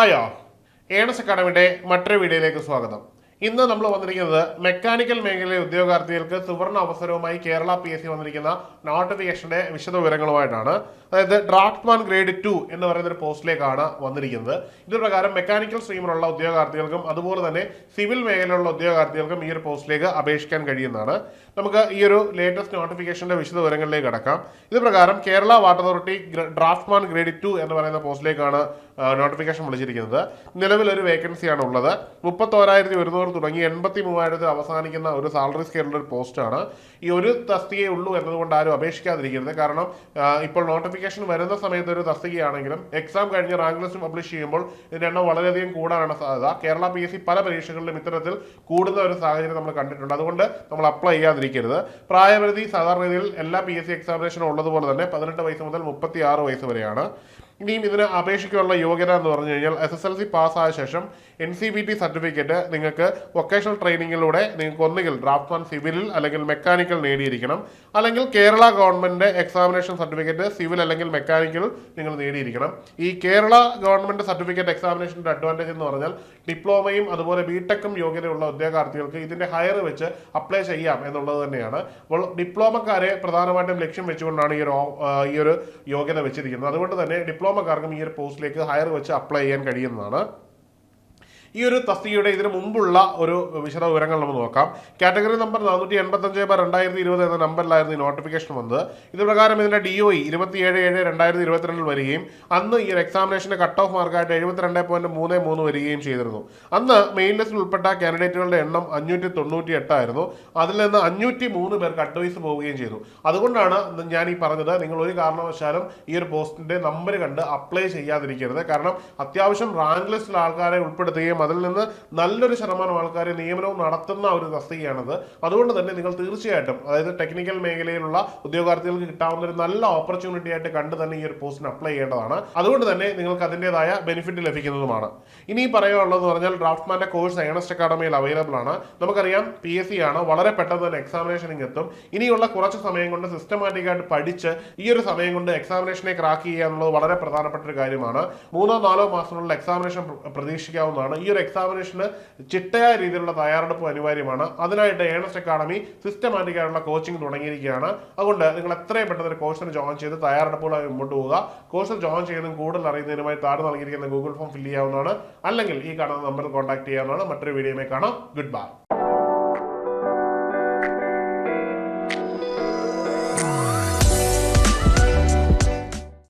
ആയോ ഏണസ് അക്കാഡമിയുടെ മറ്റൊരു വീഡിയോയിലേക്ക് സ്വാഗതം. ഇന്ന് നമ്മൾ വന്നിരിക്കുന്നത് മെക്കാനിക്കൽ മേഖലയിലെ ഉദ്യോഗാർത്ഥികൾക്ക് സുവർണ അവസരവുമായി കേരള PSC വന്നിരിക്കുന്ന നോട്ടിഫിക്കേഷന്റെ വിശദ വിവരങ്ങളുമായിട്ടാണ്. അതായത് ഡ്രാഫ്റ്റ്മാൻ ഗ്രേഡ് 2 എന്ന് പറയുന്ന ഒരു പോസ്റ്റിലേക്കാണ് വന്നിരിക്കുന്നത്. ഇത് പ്രകാരം മെക്കാനിക്കൽ സ്ട്രീമിലുള്ള ഉദ്യോഗാർത്ഥികൾക്കും അതുപോലെ തന്നെ സിവിൽ മേഖലയിലുള്ള ഉദ്യോഗാർത്ഥികൾക്കും ഈ ഒരു പോസ്റ്റിലേക്ക് അപേക്ഷിക്കാൻ കഴിയുന്നതാണ്. നമുക്ക് ഈ ഒരു ലേറ്റസ്റ്റ് നോട്ടിഫിക്കേഷന്റെ വിശദ വിവരങ്ങളിലേക്ക് കടക്കാം. ഇത് പ്രകാരം Kerala water authority draughtsman grade 2 എന്ന് പറയുന്ന പോസ്റ്റിലേക്കാണ് നോട്ടിഫിക്കേഷൻ വിളിച്ചിരിക്കുന്നത്. നിലവിലൊരു വേക്കൻസിയാണ് ഉള്ളത്. 31,100 തുടങ്ങി 83,000 അവസാനിക്കുന്ന ഒരു സാലറി സ്കെയിലുള്ള ഒരു പോസ്റ്റാണ്. ഈ ഒരു തസ്തികയെ ഉള്ളൂ എന്നതുകൊണ്ട് ആരും അപേക്ഷിക്കാതിരിക്കരുത്. കാരണം ഇപ്പോൾ നോട്ടിഫിക്കേഷൻ വരുന്ന സമയത്ത് ഒരു തസ്തികയാണെങ്കിലും എക്സാം കഴിഞ്ഞ് റാങ്ക് ലിസ്റ്റ് പബ്ലിഷ് ചെയ്യുമ്പോൾ ഇതിന്റെ എണ്ണം വളരെയധികം കൂടാനാണ് സാധ്യത. കേരള PSC പല പരീക്ഷകളിലും ഇത്തരത്തിൽ കൂടുന്ന ഒരു സാഹചര്യം നമ്മൾ കണ്ടിട്ടുണ്ട്. അതുകൊണ്ട് നമ്മൾ അപ്ലൈ ചെയ്യാതിരിക്കരുത്. പ്രായപരിധി സാധാരണ രീതിയിൽ എല്ലാ PSC എക്സാമിനേഷനും ഉള്ളതുപോലെ തന്നെ 18 വയസ്സ് മുതൽ 36 വയസ്സ് വരെയാണ്. ഇനിയും ഇതിന് അപേക്ഷിക്കാനുള്ള യോഗ്യത എന്ന് പറഞ്ഞു കഴിഞ്ഞാൽ SSLC പാസ്സായ ശേഷം NCVT സർട്ടിഫിക്കറ്റ് നിങ്ങൾക്ക് വൊക്കേഷണൽ ട്രെയിനിങ്ങിലൂടെ നിങ്ങൾക്ക് ഒന്നുകിൽ ഡ്രാഫ്റ്റ്മാൻ സിവിലിൽ അല്ലെങ്കിൽ മെക്കാനിക്കൽ നേടിയിരിക്കണം, അല്ലെങ്കിൽ Kerala government examination certificate civil അല്ലെങ്കിൽ മെക്കാനിക്കൽ നിങ്ങൾ നേടിയിരിക്കണം. ഈ കേരള ഗവൺമെന്റ് സർട്ടിഫിക്കറ്റ് എക്സാമിനേഷൻ്റെ അഡ്വാൻറ്റേജ് എന്ന് പറഞ്ഞാൽ ഡിപ്ലോമയും അതുപോലെ ബിടെക്കും യോഗ്യതയുള്ള ഉദ്യോഗാർത്ഥികൾക്ക് ഇതിന്റെ ഹയർ വെച്ച് അപ്ലൈ ചെയ്യാം എന്നുള്ളത് തന്നെയാണ്. അപ്പോൾ ഡിപ്ലോമക്കാരെ പ്രധാനമായിട്ടും ലക്ഷ്യം വെച്ചുകൊണ്ടാണ് ഈ ഒരു യോഗ്യത വെച്ചിരിക്കുന്നത്. അതുകൊണ്ട് തന്നെ ഡിപ്ലോമക്കാർക്കും ഈ ഒരു പോസ്റ്റിലേക്ക് ഹയർ വെച്ച് അപ്ലൈ ചെയ്യാൻ കഴിയുന്നതാണ്. ഈ ഒരു തസ്തികയുടെ ഇതിനു മുമ്പുള്ള ഒരു വിശദ വിവരങ്ങൾ നമ്മൾ നോക്കാം. കാറ്റഗറി നമ്പർ 485/2020 എന്ന നമ്പറിലായിരുന്നു ഈ നോട്ടിഫിക്കേഷൻ വന്നത്. ഇത് പ്രകാരം ഇതിന്റെ DOE 27/7/2022 വരികയും അന്ന് ഈ ഒരു എക്സാമിനേഷന്റെ കട്ട് ഓഫ് മാർക്കായിട്ട് 72.33 വരികയും ചെയ്തിരുന്നു. അന്ന് മെയിൻ ലിസ്റ്റിൽ ഉൾപ്പെട്ട കാൻഡിഡേറ്റുകളുടെ എണ്ണം 598 ആയിരുന്നു. അതിൽ നിന്ന് 503 പേർക്ക് അഡ്വൈസ് പോവുകയും ചെയ്തു. അതുകൊണ്ടാണ് ഞാൻ ഈ പറഞ്ഞത്, നിങ്ങൾ ഒരു കാരണവശാലും ഈ ഒരു പോസ്റ്റിന്റെ നമ്പർ കണ്ട് അപ്ലൈ ചെയ്യാതിരിക്കരുത്. കാരണം അത്യാവശ്യം റാങ്ക് ലിസ്റ്റിൽ ആൾക്കാരെ ഉൾപ്പെടുത്തുകയും അതിൽ നിന്ന് നല്ലൊരു ശതമാനം ആൾക്കാരെ നിയമനവും നടത്തുന്ന ഒരു തസ്തികയാണത്. അതുകൊണ്ട് തന്നെ നിങ്ങൾ തീർച്ചയായിട്ടും, അതായത് ടെക്നിക്കൽ മേഖലയിലുള്ള ഉദ്യോഗാർത്ഥികൾക്ക് കിട്ടാവുന്ന ഒരു നല്ല ഓപ്പർച്യൂണിറ്റി ആയിട്ട് കണ്ട് തന്നെ ഈ ഒരു പോസ്റ്റിന് അപ്ലൈ ചെയ്യേണ്ടതാണ്. അതുകൊണ്ട് തന്നെ നിങ്ങൾക്ക് അതിൻ്റെതായ ബെനിഫിറ്റ് ലഭിക്കുന്നതുമാണ്. ഇനി പറയാനുള്ളതെന്ന് പറഞ്ഞാൽ ഡ്രാഫ്റ്റ്മാന്റെ കോഴ്സ് ഏണസ്റ്റ് അക്കാഡമിയിൽ അവൈലബിൾ ആണ്. നമുക്കറിയാം PSC ആണ്, വളരെ പെട്ടെന്ന് തന്നെ എക്സാമിനേഷനിങ് എത്തും. ഇനിയുള്ള കുറച്ച് സമയം കൊണ്ട് സിസ്റ്റമാറ്റിക് ആയിട്ട് പഠിച്ച് ഈ ഒരു സമയം കൊണ്ട് എക്സാമിനേഷനെ ക്രാക്ക് ചെയ്യുക എന്നുള്ളത് വളരെ പ്രധാനപ്പെട്ട ഒരു കാര്യമാണ്. 3-4 മാസത്തിനുള്ള എക്സാമിനേഷൻ പ്രതീക്ഷിക്കാവുന്നതാണ്. ഈ ഒരു എക്സാമിനേഷന് ചിട്ടയായ രീതിയിലുള്ള തയ്യാറെടുപ്പ് അനിവാര്യമാണ്. അതിനായിട്ട് ഏണസ്റ്റ് അക്കാഡമി സിസ്റ്റമാറ്റിക് ആയിട്ടുള്ള കോച്ചിങ് തുടങ്ങിയിരിക്കുകയാണ്. അതുകൊണ്ട് നിങ്ങൾ എത്രയും പെട്ടെന്ന് ഒരു കോഴ്സിന് ജോയിൻ ചെയ്ത് തയ്യാറെടുപ്പുകളായി മുമ്പോട്ട് പോവുക. കോഴ്സിൽ ജോയിൻ ചെയ്യുന്നതും കൂടുതൽ അറിയുന്നതിനുമായി താഴെ നൽകിയിരിക്കുന്ന ഗൂഗിൾ ഫോം ഫില്ല് ചെയ്യാവുന്നതാണ്. അല്ലെങ്കിൽ ഈ കാണുന്ന നമ്പറിൽ കോൺടാക്ട് ചെയ്യാവുന്നതാണ്. മറ്റൊരു വീഡിയോയുമായി കാണാം. Good bye.